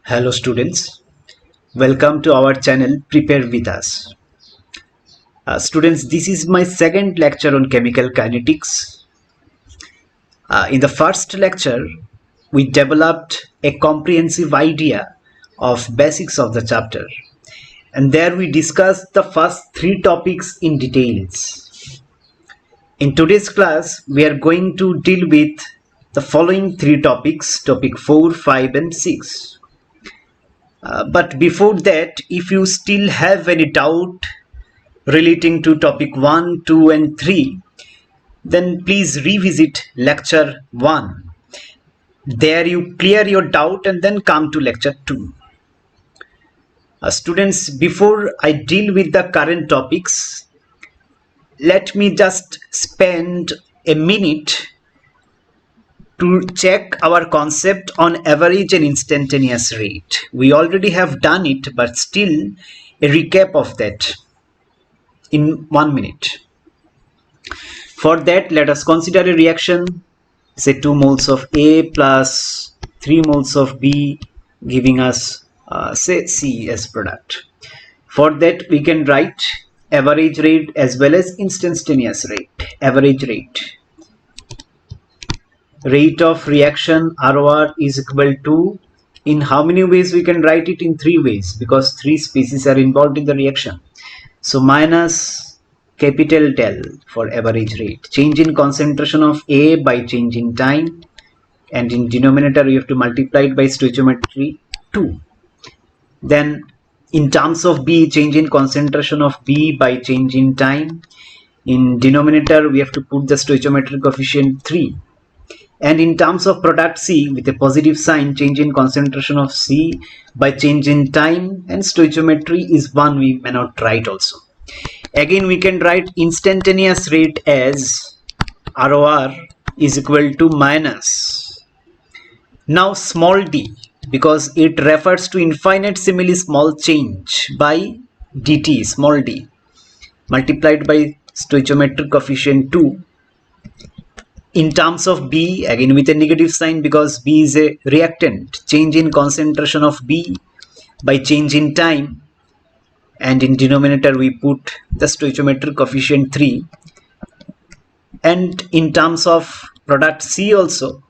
Hello students, welcome to our channel Prepare with us. Students, this is my second lecture on chemical kinetics. In the first lecture, we developed a comprehensive idea of basics of the chapter, and there we discussed the first three topics in details. In today's class, we are going to deal with the following three topics, topic 4, 5 and 6. But before that, if you still have any doubt relating to topic 1, 2 and 3, then please revisit lecture 1. There you clear your doubt and then come to lecture 2. Students, before I deal with the current topics, let me just spend a minute to check our concept on average and instantaneous rate. We already have done it, but still a recap of that in 1 minute. For that, let us consider a reaction, say 2 moles of A plus 3 moles of B, giving us say C as product. For that, we can write average rate as well as instantaneous rate. Average rate of reaction ROR is equal to, in how many ways we can write it? In 3 ways, because 3 species are involved in the reaction. So minus capital del for average rate, change in concentration of A by change in time, and in denominator you have to multiply it by stoichiometry 2. Then in terms of B, change in concentration of B by change in time. In denominator we have to put the stoichiometric coefficient 3. And in terms of product C, with a positive sign, change in concentration of C by change in time, and stoichiometry is one we may not write also. Again, we can write instantaneous rate as ROR is equal to minus. Now small d, because it refers to infinitesimally small change, by dt, small d, multiplied by stoichiometric coefficient 2. In terms of B, again with a negative sign because B is a reactant, change in concentration of B by change in time, and in denominator we put the stoichiometric coefficient 3. And in terms of product C also,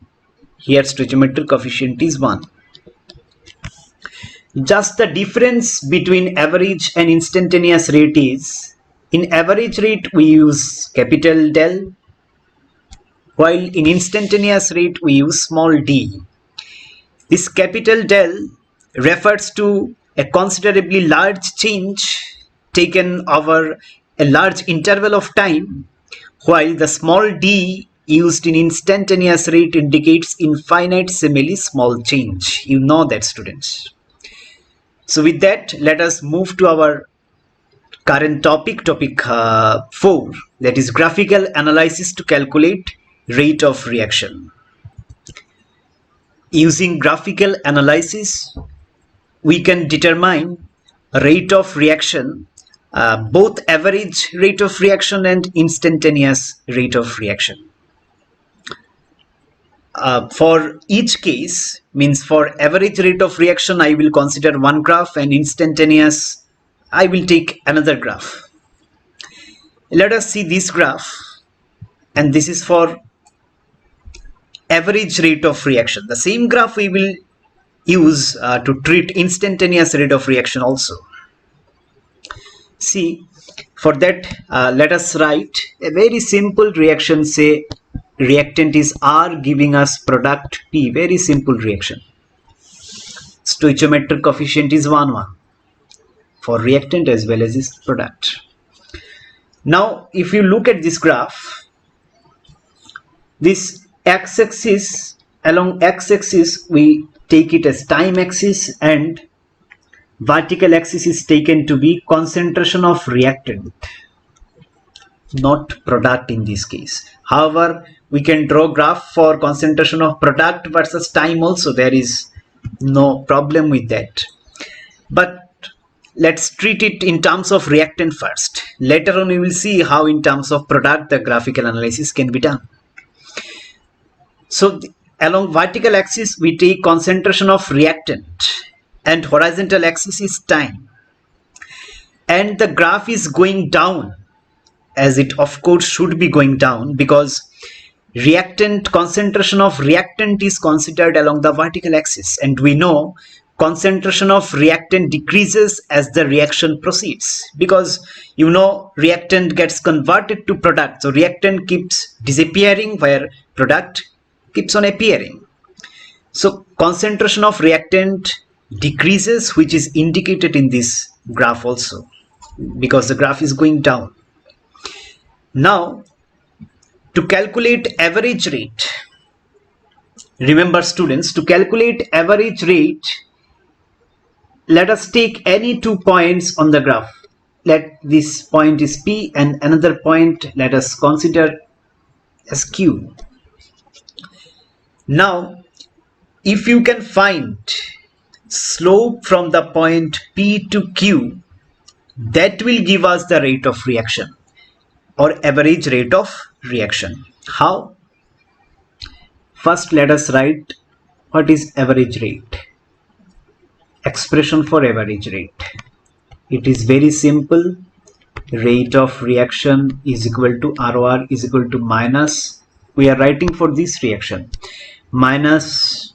here stoichiometric coefficient is 1. Just the difference between average and instantaneous rate is, in average rate we use capital del, while in instantaneous rate we use small d. This capital del refers to a considerably large change taken over a large interval of time, while the small d used in instantaneous rate indicates infinitesimally small change. You know that, students. So with that, let us move to our current topic, topic 4, that is graphical analysis to calculate rate of reaction. Using graphical analysis, we can determine rate of reaction, both average rate of reaction and instantaneous rate of reaction. For each case, means for average rate of reaction I will consider one graph, and instantaneous I will take another graph. Let us see this graph, and this is for average rate of reaction. The same graph we will use to treat instantaneous rate of reaction also. See, for that let us write a very simple reaction. Say reactant is R giving us product P, very simple reaction. Stoichiometric coefficient is 1, 1 for reactant as well as its product. Now if you look at this graph, this x-axis, along x-axis we take it as time axis, and vertical axis is taken to be concentration of reactant, not product in this case. However, we can draw graph for concentration of product versus time also, there is no problem with that. But let's treat it in terms of reactant first. Later on we will see how in terms of product the graphical analysis can be done. So along vertical axis we take concentration of reactant, and horizontal axis is time, and the graph is going down, as it of course should be going down, because reactant concentration of reactant is considered along the vertical axis, and we know concentration of reactant decreases as the reaction proceeds, because reactant gets converted to product, so reactant keeps disappearing where product keeps on appearing. So concentration of reactant decreases, which is indicated in this graph also, because the graph is going down. Now, to calculate average rate, remember students, to calculate average rate, let us take any 2 points on the graph. Let this point is P and another point let us consider as Q. Now, if you can find slope from the point P to Q, that will give us the rate of reaction or average rate of reaction. How? First, let us write what is average rate. Expression for average rate. It is very simple. Rate of reaction is equal to ROR is equal to minus. We are writing for this reaction. Minus,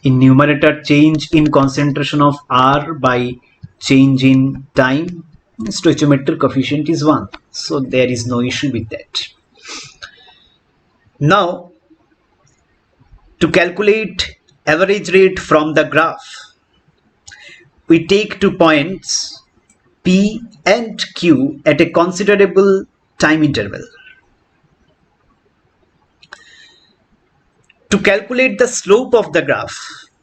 in numerator, change in concentration of R by change in time. Stoichiometric coefficient is 1, so there is no issue with that. Now, to calculate average rate from the graph, we take 2 points P and Q at a considerable time interval. To calculate the slope of the graph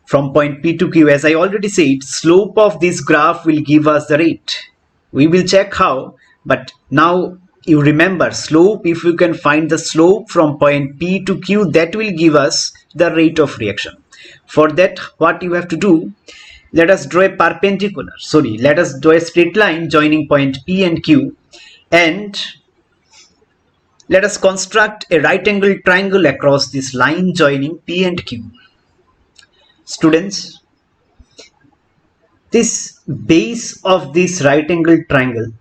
from point P to Q, as I already said, slope of this graph will give us the rate. We will check how, but now you remember slope, if you can find the slope from point P to Q, that will give us the rate of reaction. For that, what you have to do, let us draw a straight line joining point P and Q, and let us construct a right angle triangle across this line joining P and Q. Students, this base of this right angle triangle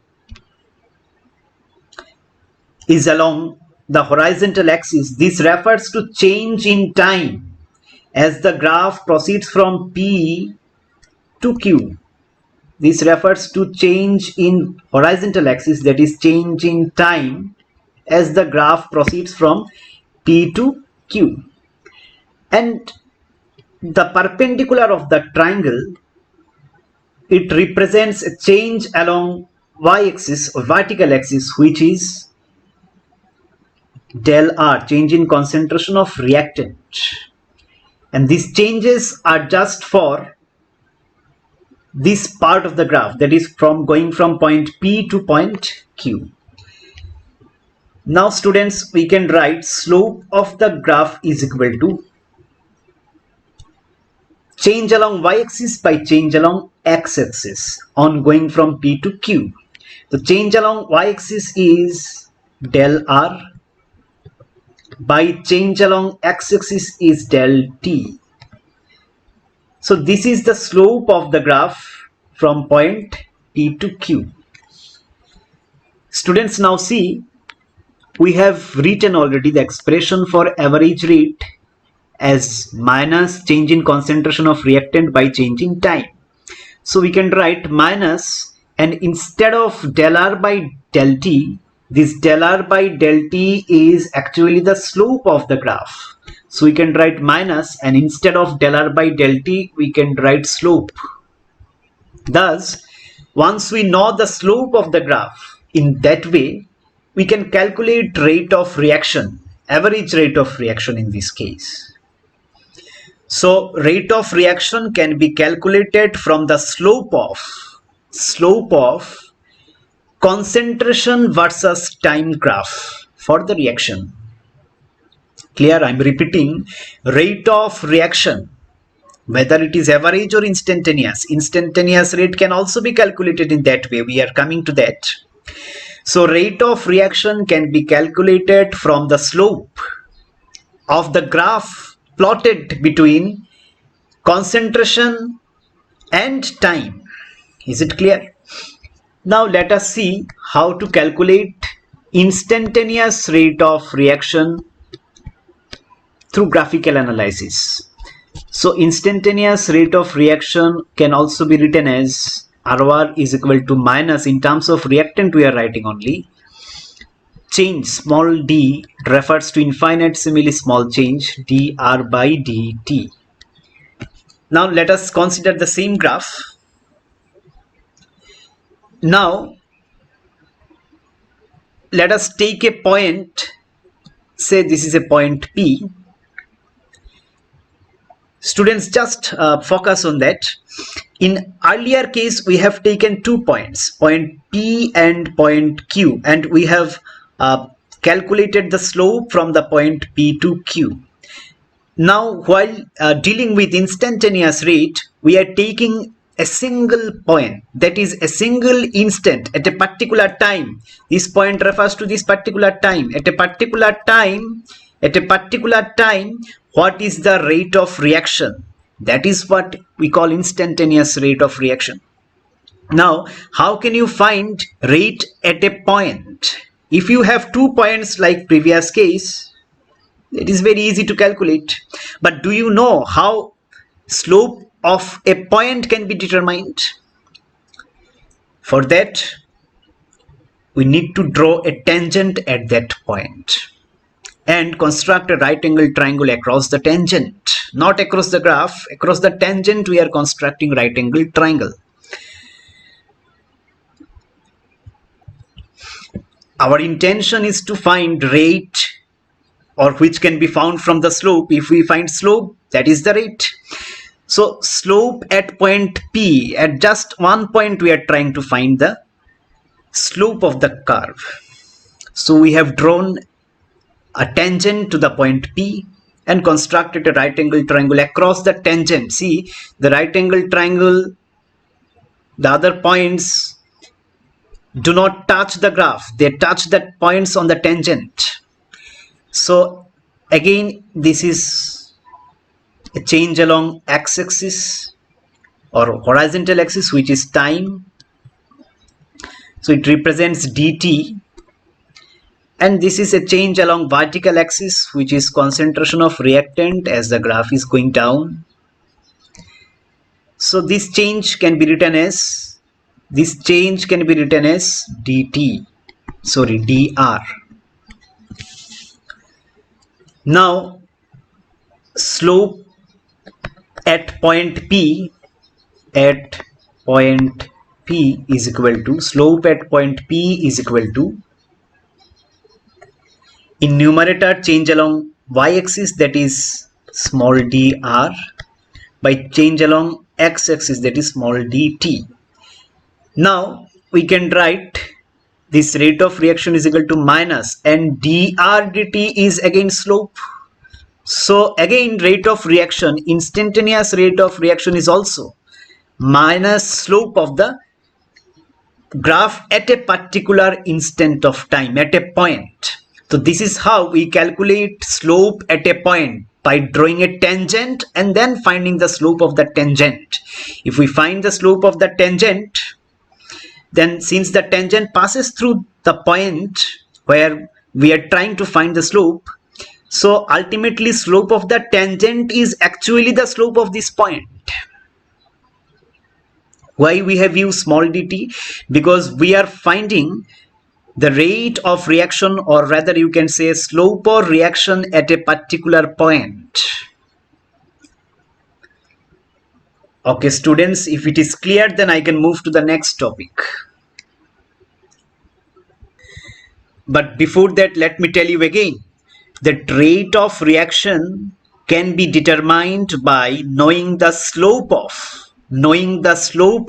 is along the horizontal axis. This refers to change in time as the graph proceeds from P to Q. This refers to change in horizontal axis, that is change in time as the graph proceeds from P to Q. And the perpendicular of the triangle, it represents a change along y-axis or vertical axis, which is del R, change in concentration of reactant. And these changes are just for this part of the graph, that is from going from point P to point Q. Now students, we can write slope of the graph is equal to change along y-axis by change along x-axis on going from P to Q. The change along y-axis is del R, by change along x-axis is del T. So this is the slope of the graph from point P to Q. Students, now see, we have written already the expression for average rate as minus change in concentration of reactant by change in time. So we can write minus, and instead of del R by del T, this del R by del T is actually the slope of the graph. So we can write minus, and instead of del R by del T, we can write slope. Thus, once we know the slope of the graph in that way, we can calculate rate of reaction, average rate of reaction in this case. So rate of reaction can be calculated from the slope of concentration versus time graph for the reaction. Clear? I'm repeating, rate of reaction, whether it is average or instantaneous. Instantaneous rate can also be calculated in that way. We are coming to that. So rate of reaction can be calculated from the slope of the graph plotted between concentration and time. Is it clear? Now let us see how to calculate instantaneous rate of reaction through graphical analysis. So instantaneous rate of reaction can also be written as RR is equal to minus, in terms of reactant we are writing only, change small d refers to infinitesimally small change, dr by dt. Now let us consider the same graph. Now let us take a point, say this is a point P. Students, just focus on that. In earlier case we have taken 2 points, point P and point Q, and we have calculated the slope from the point P to Q. Now while dealing with instantaneous rate, we are taking a single point, that is a single instant at a particular time. This point refers to this particular time. At a particular time, what is the rate of reaction? That is what we call instantaneous rate of reaction. Now how can you find rate at a point? If you have 2 points like previous case, it is very easy to calculate. But do you know how slope of a point can be determined? For that, we need to draw a tangent at that point and construct a right angle triangle across the tangent. Not across the graph, across the tangent we are constructing right angle triangle. Our intention is to find rate, or which can be found from the slope. If we find slope, that is the rate. So slope at point P, at just one point we are trying to find the slope of the curve. So we have drawn a tangent to the point P and constructed a right angle triangle across the tangent. See, the right angle triangle, the other points do not touch the graph, they touch the points on the tangent. So again, this is a change along x-axis or horizontal axis, which is time. So it represents dt, and this is a change along vertical axis, which is concentration of reactant as the graph is going down. So this change can be written as dt, sorry, dr. Now slope at point P is equal to, slope at point P is equal to, in numerator change along y-axis, that is small dr, by change along x-axis, that is small dt. Now we can write this rate of reaction is equal to minus, and dr dt is again slope. So again, rate of reaction, instantaneous rate of reaction is also minus slope of the graph at a particular instant of time, at a point. So this is how we calculate slope at a point, by drawing a tangent and then finding the slope of the tangent. If we find the slope of the tangent, then since the tangent passes through the point where we are trying to find the slope, so ultimately slope of the tangent is actually the slope of this point. Why we have used small dt? Because we are finding the rate of reaction, or rather you can say slope or reaction at a particular point. Okay students, if it is clear, then I can move to the next topic. But before that, let me tell you again that rate of reaction can be determined by knowing the slope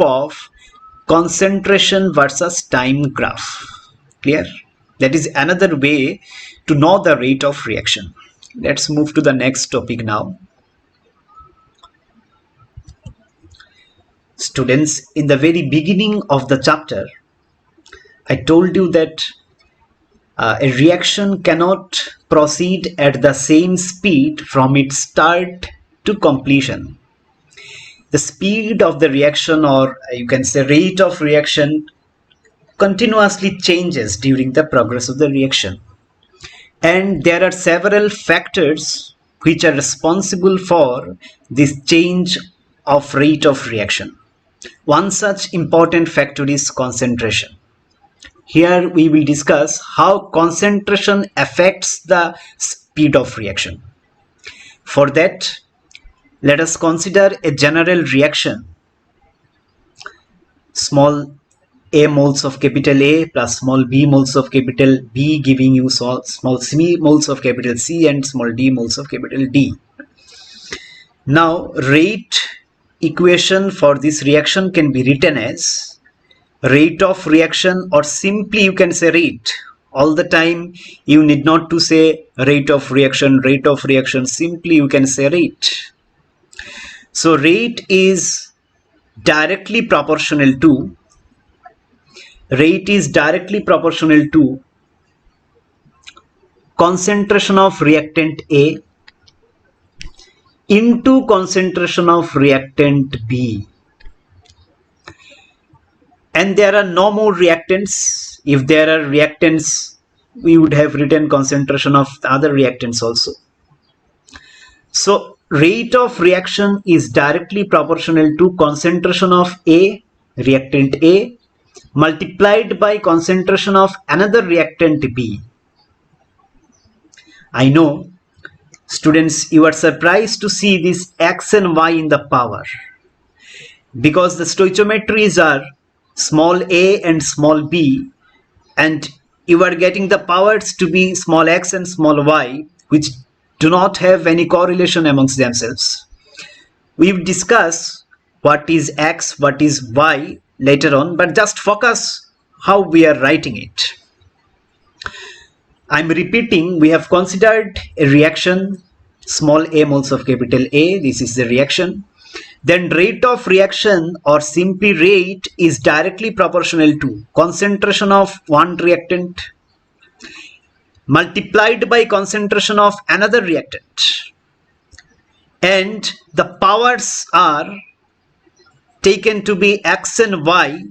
of concentration versus time graph. Clear? That is another way to know the rate of reaction. Let's move to the next topic now. Students, in the very beginning of the chapter, I told you that a reaction cannot proceed at the same speed from its start to completion. the speed of the reaction, or you can say rate of reaction, continuously changes during the progress of the reaction. And there are several factors which are responsible for this change of rate of reaction. One such important factor is concentration. Here we will discuss how concentration affects the speed of reaction. For that, let us consider a general reaction. Small a moles of capital A plus small b moles of capital B, giving you small c moles of capital C and small d moles of capital D. Now, rate equation for this reaction can be written as rate of reaction, or simply you can say rate. All the time you need not to say rate of reaction, simply you can say rate. So rate is directly proportional to concentration of reactant A into concentration of reactant B. And there are no more reactants. If there are reactants, we would have written concentration of the other reactants also. So rate of reaction is directly proportional to concentration of A, reactant A, multiplied by concentration of another reactant B. I know, students, you are surprised to see this X and Y in the power, because the stoichiometries are small a and small b, and you are getting the powers to be small x and small y, which do not have any correlation amongst themselves. We will discuss what is x, what is y later on, but just focus how we are writing it. I'm repeating, we have considered a reaction, small a moles of capital A, this is the reaction. Then rate of reaction, or simply rate, is directly proportional to concentration of one reactant multiplied by concentration of another reactant, and the powers are taken to be x and y,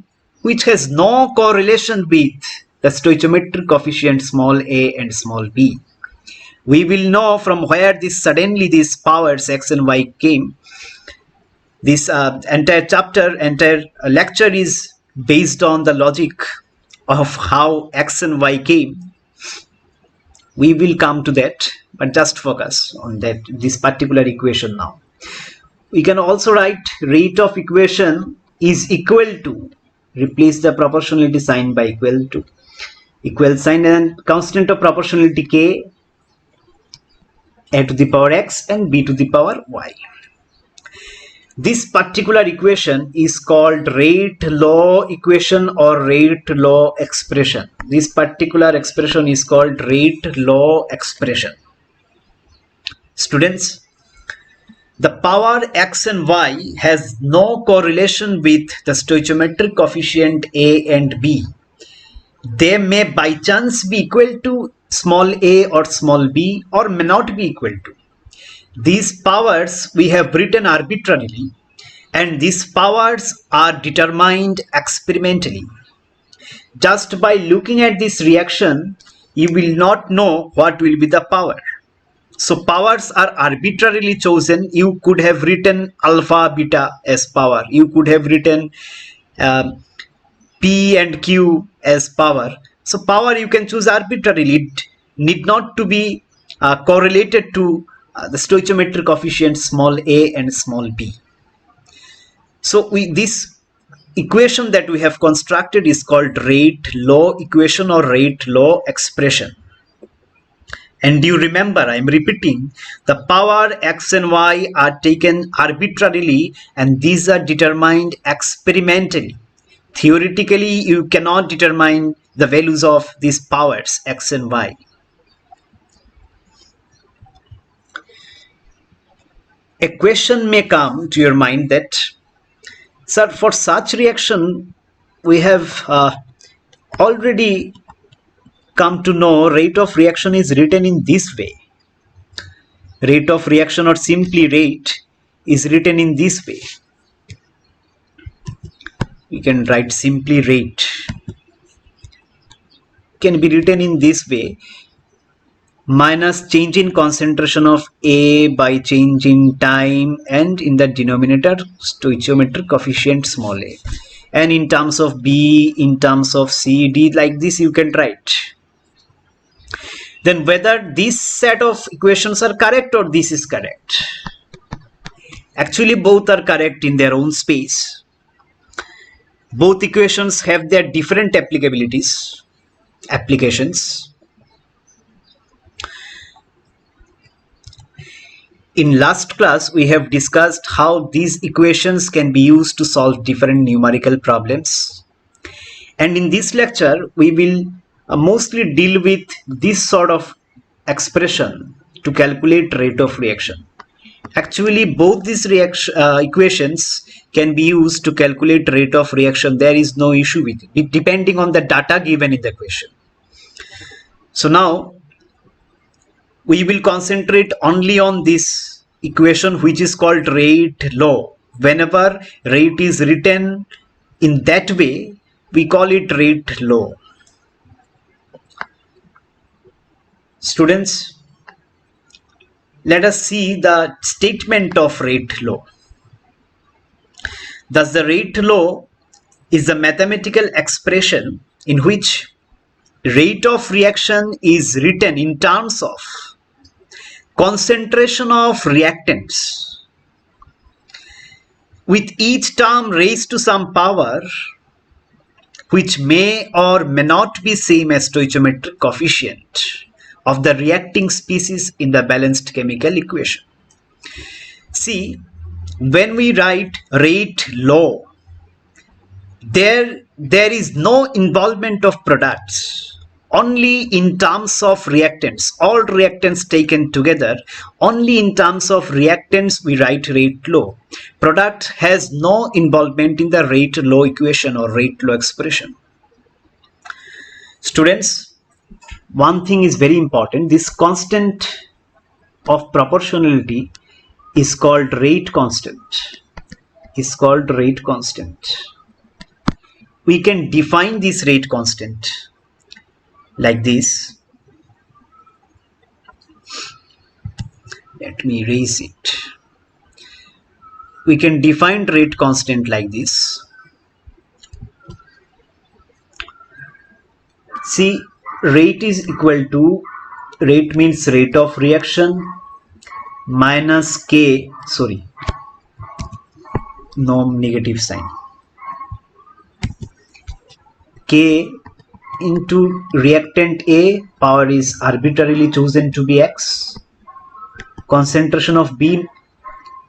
which has no correlation with the stoichiometric coefficient small a and small b. We will know from where suddenly these powers x and y came. This entire lecture is based on the logic of how x and y came. We will come to that, but just focus on this particular equation now. We can also write rate of equation is equal to, replace the proportionality sign by equal sign, and constant of proportionality k, a to the power x and b to the power y. This particular equation is called rate law equation or rate law expression. This particular expression is called rate law expression. Students, the power x and y has no correlation with the stoichiometric coefficient a and b. They may by chance be equal to small a or small b, or may not be equal to. These powers we have written arbitrarily, and these powers are determined experimentally. Just by looking at this reaction, you will not know what will be the power. So powers are arbitrarily chosen. You could have written alpha, beta as power. You could have written P and Q as power. So power you can choose arbitrarily. It need not to be correlated to the stoichiometric coefficient small a and small b. So this equation that we have constructed is called rate law equation or rate law expression. And you remember, I am repeating, the power x and y are taken arbitrarily, and these are determined experimentally. Theoretically, you cannot determine the values of these powers x and y. A question may come to your mind that, sir, for such reaction, we have already come to know rate of reaction is written in this way. Rate of reaction, or simply rate, is written in this way. we can write simply rate. Can be written in this way: minus change in concentration of A by change in time, and in the denominator stoichiometric coefficient small a, and in terms of B, in terms of C, D, like this you can write. Then whether this set of equations are correct or this is correct. Actually both are correct in their own space. Both equations have their different applications. In last class, we have discussed how these equations can be used to solve different numerical problems. And in this lecture, we will mostly deal with this sort of expression to calculate rate of reaction. Actually, both these equations can be used to calculate rate of reaction. There is no issue with it, depending on the data given in the question. So now, we will concentrate only on this equation, which is called rate law. Whenever rate is written in that way, we call it rate law. Students, let us see the statement of rate law. Thus, the rate law is a mathematical expression in which rate of reaction is written in terms of concentration of reactants with each term raised to some power which may or may not be same as stoichiometric coefficient of the reacting species in the balanced chemical equation. See, when we write rate law, there is no involvement of products. Only in terms of reactants, all reactants taken together, only in terms of reactants we write rate law. Product has no involvement in the rate law equation or rate law expression. Students, one thing is very important. This constant of proportionality is called rate constant. We can define this rate constant like this. Let me erase it. We can define rate constant like this. See, rate is equal to, rate means rate of reaction minus K, no negative sign, K into reactant A, power is arbitrarily chosen to be X. Concentration of B,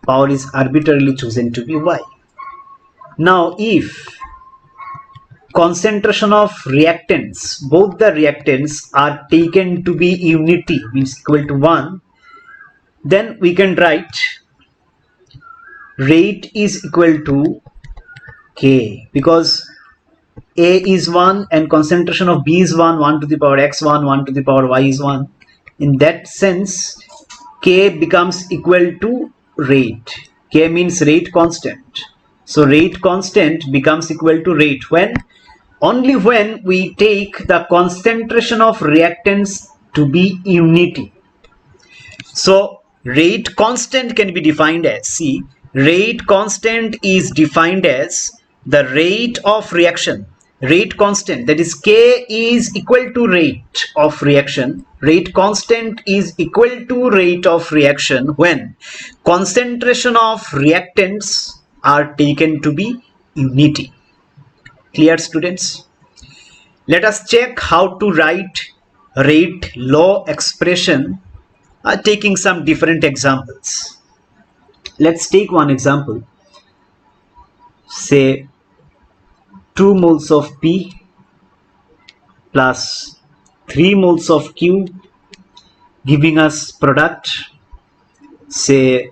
power is arbitrarily chosen to be Y. Now if concentration of reactants, both the reactants are taken to be unity, means equal to 1, then we can write rate is equal to K, because A is 1 and concentration of B is 1 to the power x1, 1 to the power y is 1. In that sense, K becomes equal to rate. K means rate constant. So rate constant becomes equal to rate when? Only when we take the concentration of reactants to be unity. So rate constant can be defined as, see, rate constant is defined as the rate of reaction. Rate constant, that is K, is equal to rate of reaction. Rate constant is equal to rate of reaction when concentration of reactants are taken to be unity. Clear, students? Let us check how to write rate law expression taking some different examples. Let's take one example. Say 2 moles of P plus 3 moles of Q, giving us product, say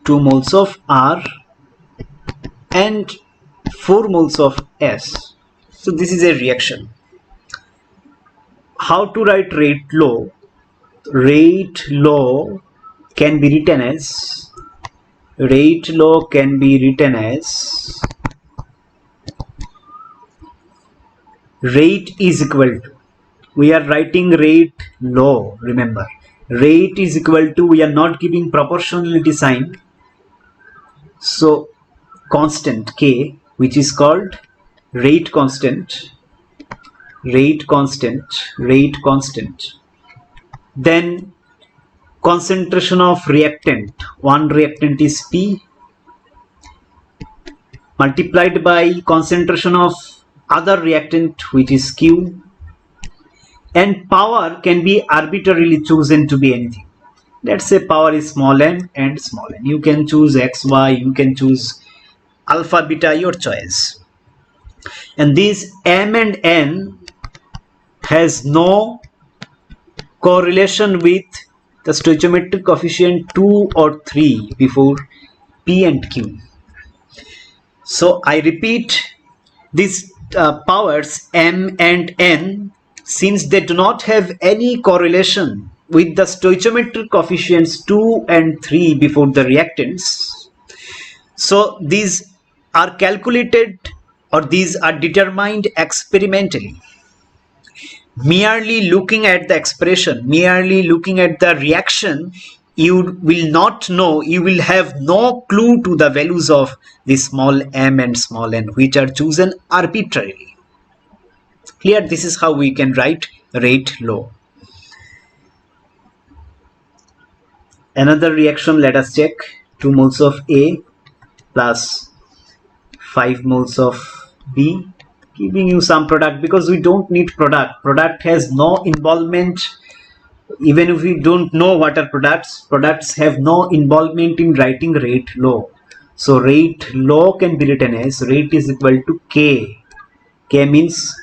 2 moles of R and 4 moles of S. So this is a reaction. How to write rate law? Rate law can be written as, rate is equal to, we are writing rate law, remember, rate is equal to, we are not giving proportionality sign, so constant k, which is called rate constant, rate constant, rate constant. Then concentration of reactant, one reactant is P, multiplied by concentration of other reactant, which is Q, and power can be arbitrarily chosen to be anything. Let's say power is small n and small n. You can choose x, y, you can choose alpha, beta, your choice. And these m and n has no correlation with the stoichiometric coefficient 2 or 3 before P and Q. So I repeat, these powers m and n, since they do not have any correlation with the stoichiometric coefficients 2 and 3 before the reactants, so these are calculated or these are determined experimentally. Merely looking at the expression, merely looking at the reaction, you will not know, you will have no clue to the values of the small m and small n, which are chosen arbitrarily. Clear? This is how we can write rate law. Another reaction, let us check. 2 moles of A plus 5 moles of B, giving you some product, because we don't need product. Product has no involvement. Even if we don't know what are products, products have no involvement in writing rate law. So rate law can be written as rate is equal to K. K means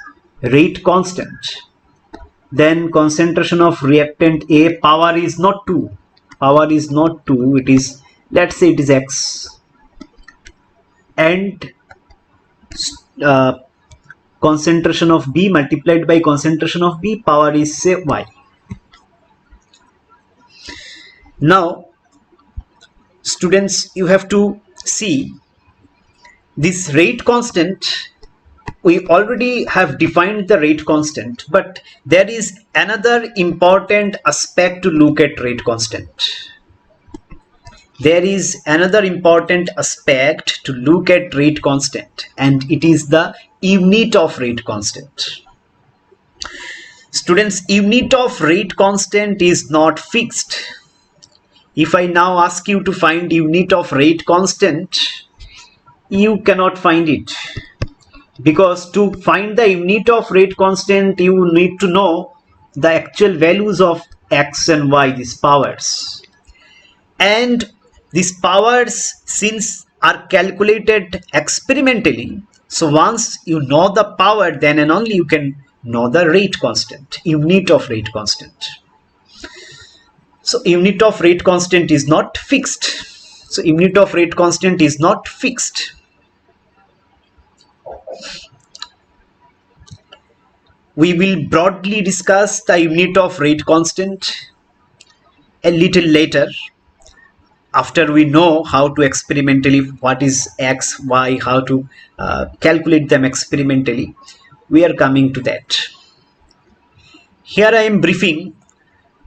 rate constant. Then concentration of reactant A, power is not 2. Power is not 2, it is, let's say it is X. And concentration of B multiplied by concentration of B, power is say Y. Now students, you have to see this rate constant. We already have defined the rate constant, but there is another important aspect to look at rate constant. There is another important aspect to look at rate constant, and it is the unit of rate constant. Students, unit of rate constant is not fixed. If I now ask you to find unit of rate constant, you cannot find it, because to find the unit of rate constant you need to know the actual values of x and y, these powers. And these powers, since are calculated experimentally, so once you know the power, then and only you can know the rate constant, unit of rate constant. So unit of rate constant is not fixed. So unit of rate constant is not fixed. We will broadly discuss the unit of rate constant a little later, after we know how to experimentally, what is x, y, how to calculate them experimentally. We are coming to that. Here I am briefing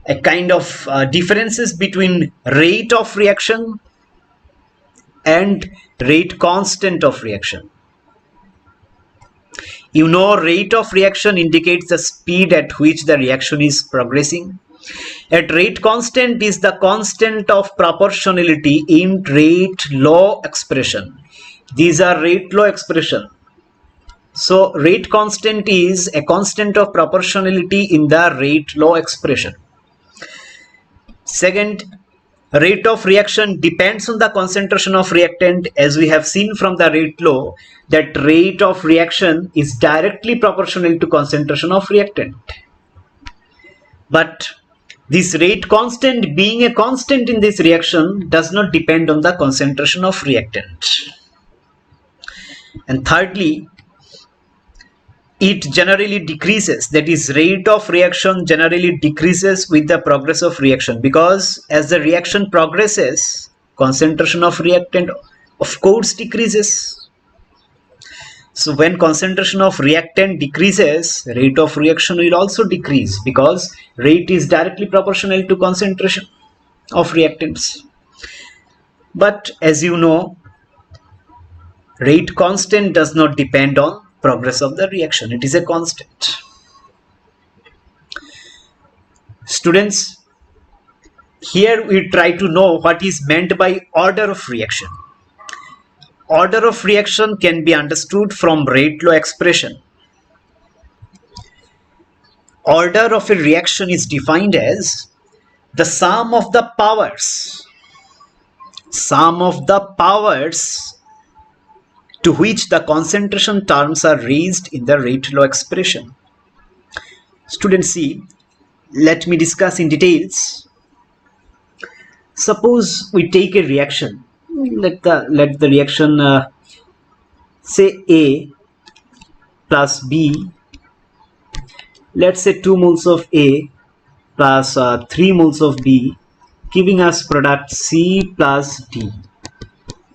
a kind of differences between rate of reaction and rate constant of reaction. You know, rate of reaction indicates the speed at which the reaction is progressing. At rate constant is the constant of proportionality in rate law expression. These are rate law expression. So rate constant is a constant of proportionality in the rate law expression. Second, rate of reaction depends on the concentration of reactant, as we have seen from the rate law that rate of reaction is directly proportional to concentration of reactant. But this rate constant, being a constant in this reaction, does not depend on the concentration of reactant. And thirdly, it generally decreases, that is, rate of reaction generally decreases with the progress of reaction, because as the reaction progresses, concentration of reactant of course decreases. So when concentration of reactant decreases, rate of reaction will also decrease, because rate is directly proportional to concentration of reactants. But as you know, rate constant does not depend on progress of the reaction. It is a constant. Students, here we try to know what is meant by order of reaction. Order of reaction can be understood from rate law expression. Order of a reaction is defined as the sum of the powers to which the concentration terms are raised in the rate law expression. Students, see, let me discuss in details. Suppose we take a reaction. Let the reaction say A plus B. Let's say 2 moles of A plus 3 moles of B, giving us product C plus D.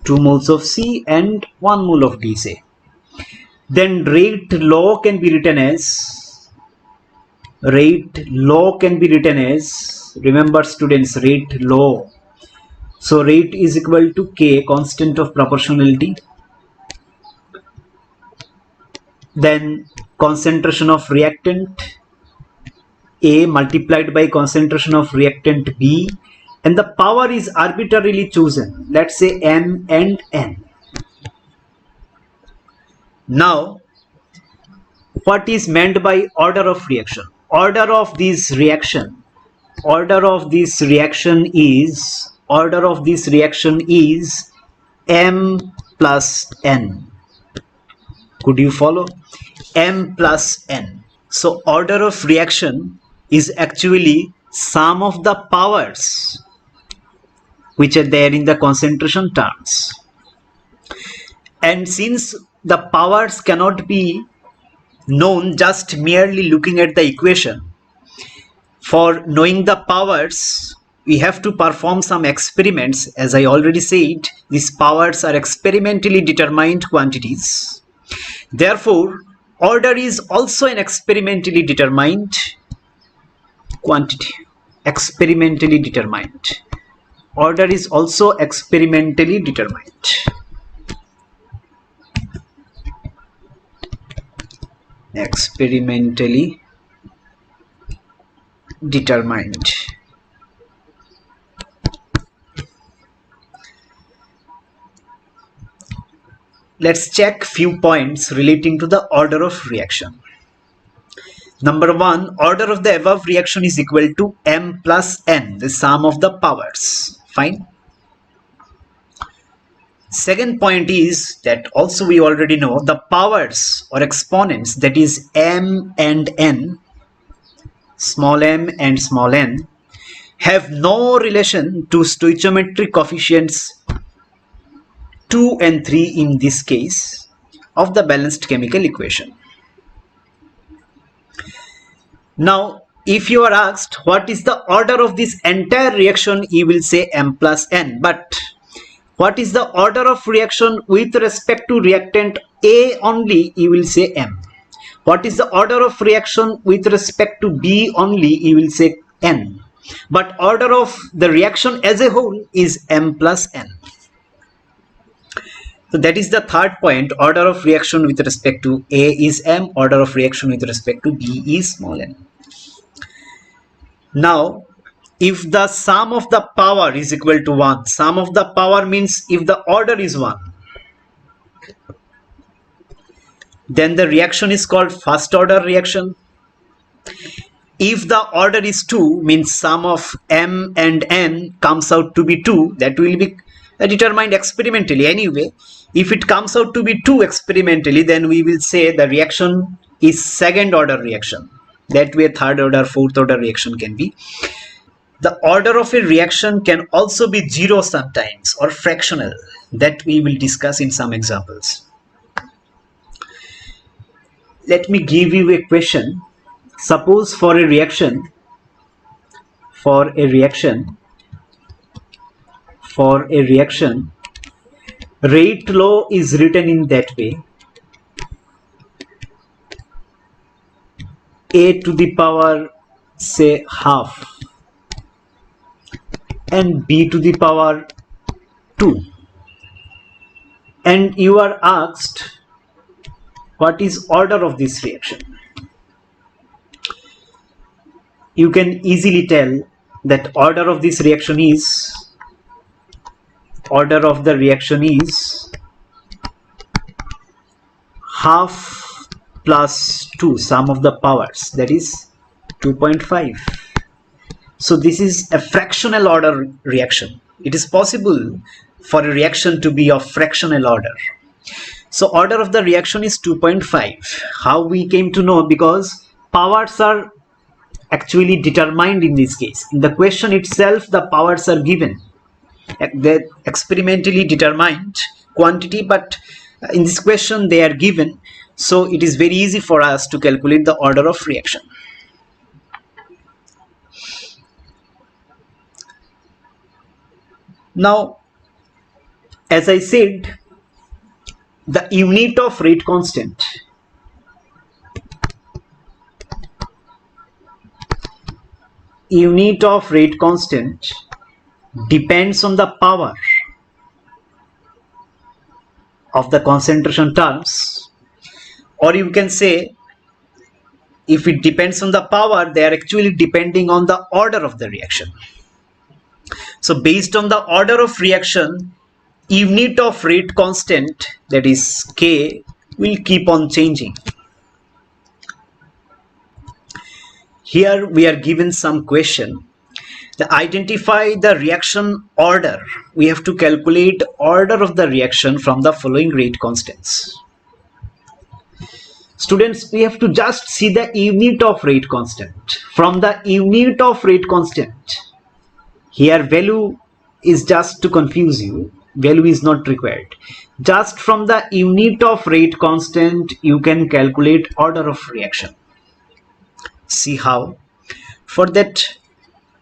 2 moles of C and 1 mole of D, say. Then rate law can be written as, remember students, rate law. So rate is equal to K, constant of proportionality. Then concentration of reactant A multiplied by concentration of reactant B, and the power is arbitrarily chosen. Let's say M and N. Now, what is meant by order of reaction? Order of this reaction is M plus N. Could you follow? M plus N. So order of reaction is actually sum of the powers which are there in the concentration terms. And since the powers cannot be known just merely looking at the equation, for knowing the powers, we have to perform some experiments. As I already said, these powers are experimentally determined quantities. Therefore, order is also an experimentally determined quantity. Experimentally determined. Order is also experimentally determined. Experimentally determined. Let's check few points relating to the order of reaction. Number 1, order of the above reaction is equal to M plus N, the sum of the powers. Fine. Second point is that also we already know the powers or exponents, that is M and N, small m and small n, have no relation to stoichiometric coefficients 2 and 3 in this case of the balanced chemical equation. Now, if you are asked what is the order of this entire reaction, you will say M plus N. But what is the order of reaction with respect to reactant A only, you will say M. What is the order of reaction with respect to B only, you will say N. But order of the reaction as a whole is M plus N. So that is the third point. Order of reaction with respect to A is M. Order of reaction with respect to B is small n. Now, if the sum of the power is equal to 1, sum of the power means if the order is 1, then the reaction is called first order reaction. If the order is 2, means sum of M and N comes out to be 2, that will be determined experimentally anyway. If it comes out to be 2 experimentally, then we will say the reaction is second order reaction. That way third order, fourth order reaction can be. The order of a reaction can also be 0 sometimes or fractional. That we will discuss in some examples. Let me give you a question. Suppose for a reaction, rate law is written in that way. a to the power say half and b to the power 2, and you are asked what is order of this reaction. You can easily tell that order of the reaction is half plus 2 sum of the powers, that is 2.5. So this is a fractional order reaction. It is possible for a reaction to be of fractional order. So order of the reaction is 2.5. How we came to know? Because powers are actually determined in this case. In the question itself, the powers are given. They're experimentally determined quantity, but in this question they are given. So it is very easy for us to calculate the order of reaction. Now, as I said, the unit of rate constant depends on the power of the concentration terms, or you can say, if it depends on the power, they are actually depending on the order of the reaction. So based on the order of reaction, unit of rate constant, that is K, will keep on changing. Here we are given some question. To identify the reaction order, we have to calculate order of the reaction from the following rate constants. Students, we have to just see the unit of rate constant. From the unit of rate constant, here value is just to confuse you. Value is not required. Just from the unit of rate constant, you can calculate order of reaction. See how? For that,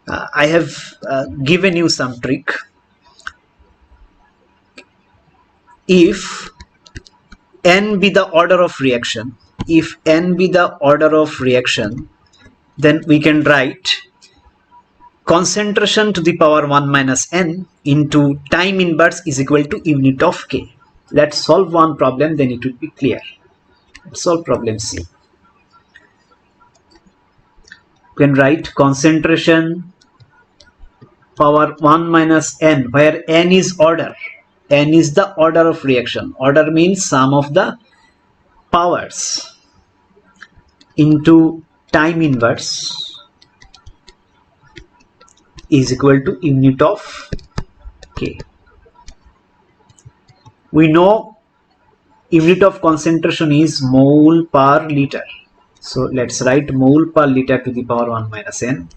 I have given you some trick. If n be the order of reaction, then we can write concentration to the power 1 minus n into time inverse is equal to unit of K. Let's solve one problem, then it will be clear. Let's solve problem C. We can write concentration power 1 minus n, where n is order. N is the order of reaction. Order means sum of the powers into time inverse is equal to unit of K. We know unit of concentration is mole per liter. So let's write mole per liter to the power 1 minus n.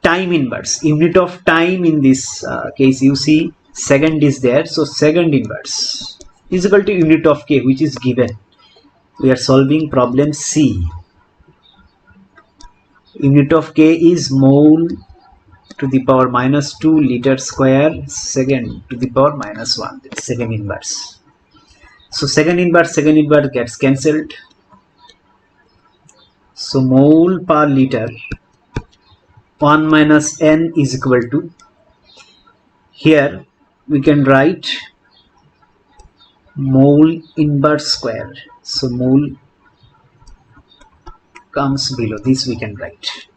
Time inverse, unit of time in this case, you see second is there, so second inverse is equal to unit of K, which is given. We are solving problem C. Unit of K is mole to the power minus 2 liter square second to the power minus 1, second inverse. So second inverse gets cancelled. So mole per liter 1 minus n is equal to, here we can write mole inverse square. So mole comes below, this we can write.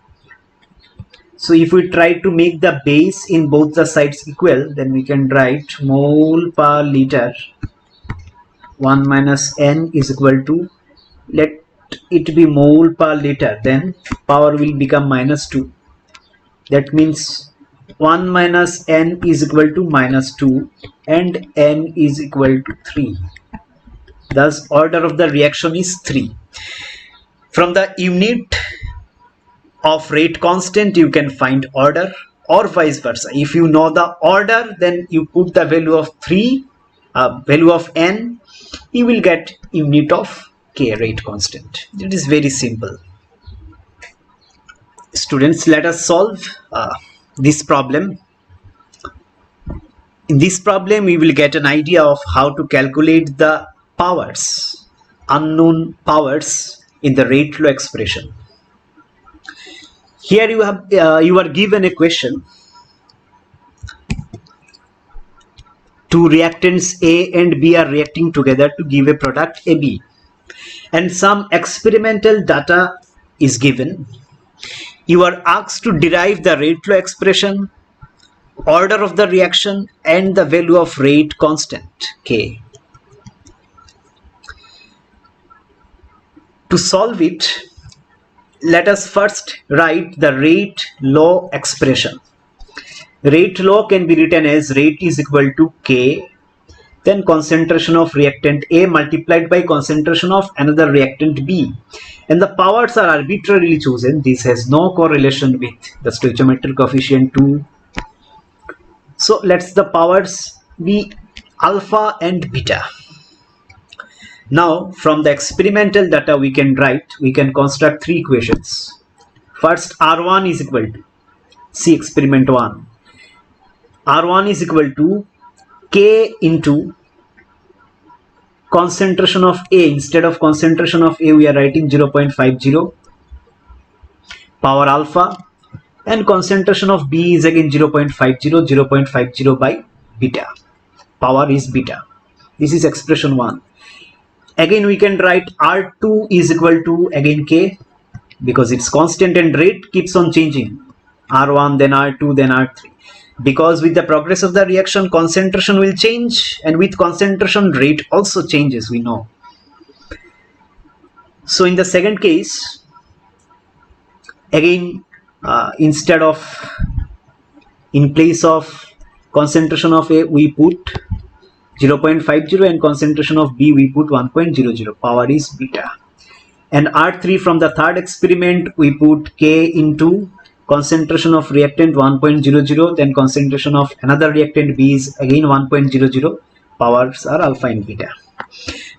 So if we try to make the base in both the sides equal, then we can write mole per liter 1 minus n is equal to, let it be mole per liter, then power will become minus 2. That means 1 minus n is equal to minus 2 and n is equal to 3. Thus order of the reaction is 3. From the unit of rate constant, you can find order, or vice versa. If you know the order, then you put the value of 3, value of n, you will get unit of K, rate constant. It is very simple. Students, let us solve this problem. In this problem, we will get an idea of how to calculate the powers, unknown powers in the rate law expression. Here you are given a question. Two reactants A and B are reacting together to give a product AB, and some experimental data is given. You are asked to derive the rate law expression, order of the reaction, and the value of rate constant K. To solve it, let us first write the rate law expression. Rate law can be written as rate is equal to K, then concentration of reactant A multiplied by concentration of another reactant B. And the powers are arbitrarily chosen. This has no correlation with the stoichiometric coefficient 2. So let's the powers be alpha and beta. Now from the experimental data we can construct three equations. First, R1 is equal to, see experiment 1. R1 is equal to K into concentration of A. Instead of concentration of A, we are writing 0.50 power alpha, and concentration of B is again 0.50 by beta. Power is beta. This is expression 1. Again we can write R2 is equal to again K, because it's constant and rate keeps on changing. R1, then R2, then R3. Because with the progress of the reaction, concentration will change, and with concentration, rate also changes, we know. So in the second case, again in place of concentration of A we put 0.50, and concentration of B we put 1.00. Power is beta. And R3 from the third experiment we put K into concentration of reactant 1.00, then concentration of another reactant B is again 1.00. Powers are alpha and beta.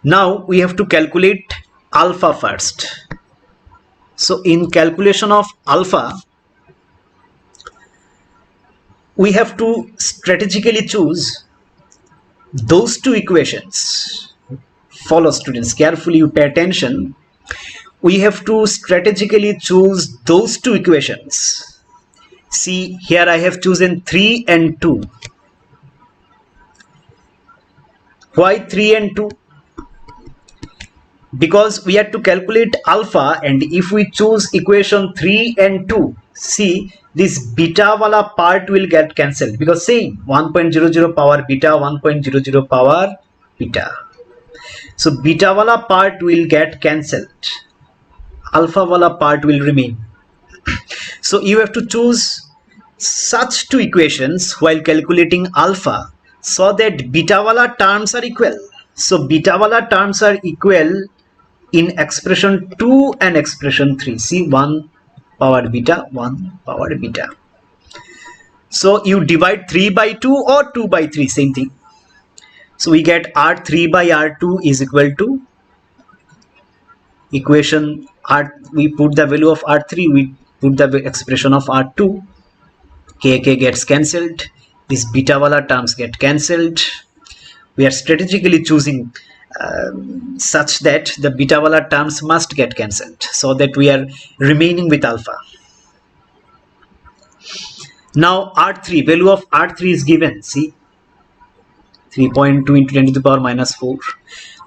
Now we have to calculate alpha first. So in calculation of alpha, we have to strategically choose those two equations. Follow, students, carefully, you pay attention. We have to strategically choose those two equations. See, here I have chosen 3 and 2. Why 3 and 2? Because we have to calculate alpha, and if we choose equation 3 and 2, see, this beta wala part will get cancelled, because same 1.00 power beta, 1.00 power beta. So beta wala part will get cancelled. Alpha wala part will remain. So you have to choose such two equations while calculating alpha, so that beta wala terms are equal. So beta wala terms are equal in expression 2 and expression 3. See, 1 power beta, 1 power beta. So you divide 3 by 2 or 2 by 3, same thing. So we get R3 by R2 is equal to equation R. We put the value of R3, we put the expression of R2. K gets cancelled. This beta wala terms get cancelled. We are strategically choosing such that the beta wala terms must get cancelled, so that we are remaining with alpha. Now R3, value of R3 is given. See, 3.2 into 10 to the power minus 4.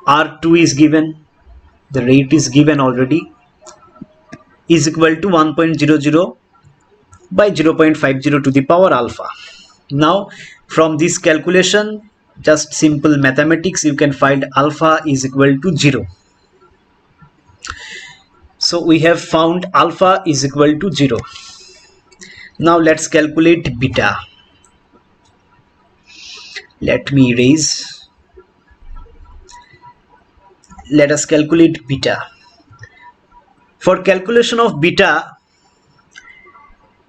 R2 is given. The rate is given already. Is equal to 1.00 by 0.50 to the power alpha. Now from this calculation, just simple mathematics, you can find alpha is equal to 0. So we have found alpha is equal to 0. Now let's calculate beta. Let me erase. Let us calculate beta. For calculation of beta,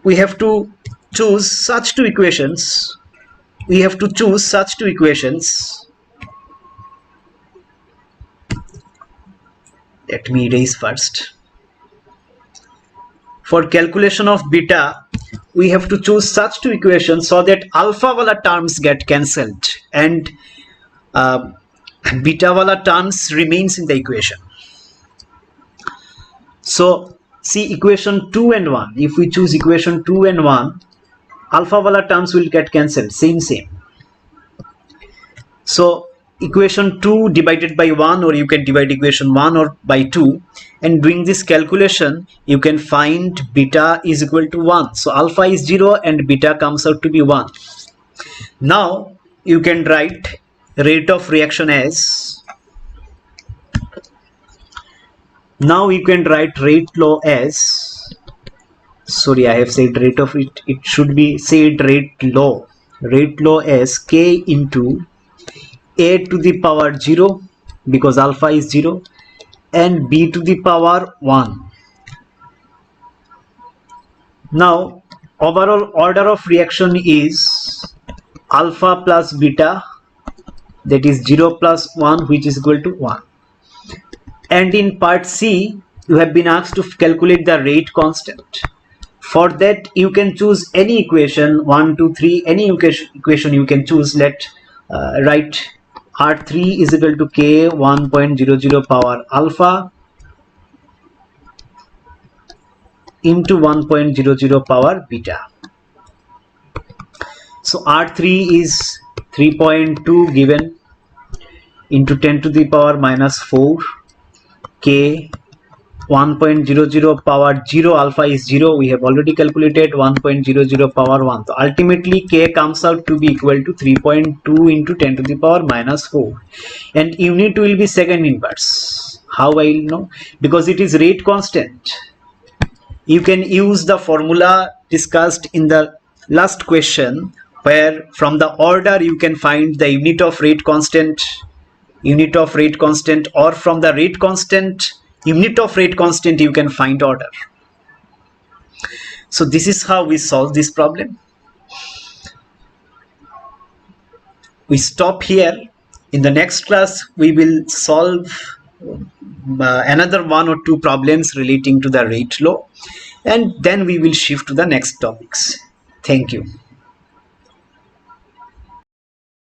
we have to choose such two equations. Let me erase first. For calculation of beta, we have to choose such two equations so that alpha wala terms get cancelled and beta wala terms remains in the equation. So see equation 2 and 1. If we choose equation 2 and 1, alpha wala terms will get cancelled, same. So equation 2 divided by 1, or you can divide equation 1 or by 2, and doing this calculation you can find beta is equal to 1. So alpha is 0 and beta comes out to be 1. Now you can write rate of reaction as, now you can write rate law as, sorry, I have said rate of it, it should be said rate law as k into a to the power 0, because alpha is 0, and b to the power 1. Now overall order of reaction is alpha plus beta, that is 0 plus 1, which is equal to 1. And in part C you have been asked to calculate the rate constant. For that you can choose any equation, 1 2 3, any equation you can choose. Let write R3 is equal to k 1.00 power alpha into 1.00 power beta. So R3 is 3.2 given into 10 to the power minus 4, k 1.00 power 0, alpha is 0, we have already calculated, 1.00 power 1. So ultimately k comes out to be equal to 3.2 into 10 to the power minus 4, and unit will be second inverse. How I will know? Because it is rate constant. You can use the formula discussed in the last question, where from the order you can find the unit of rate constant, or from the rate constant, unit of rate constant, you can find order. So this is how we solve this problem. We stop here. In the next class we will solve another 1 or 2 problems relating to the rate law, and then we will shift to the next topics. Thank you.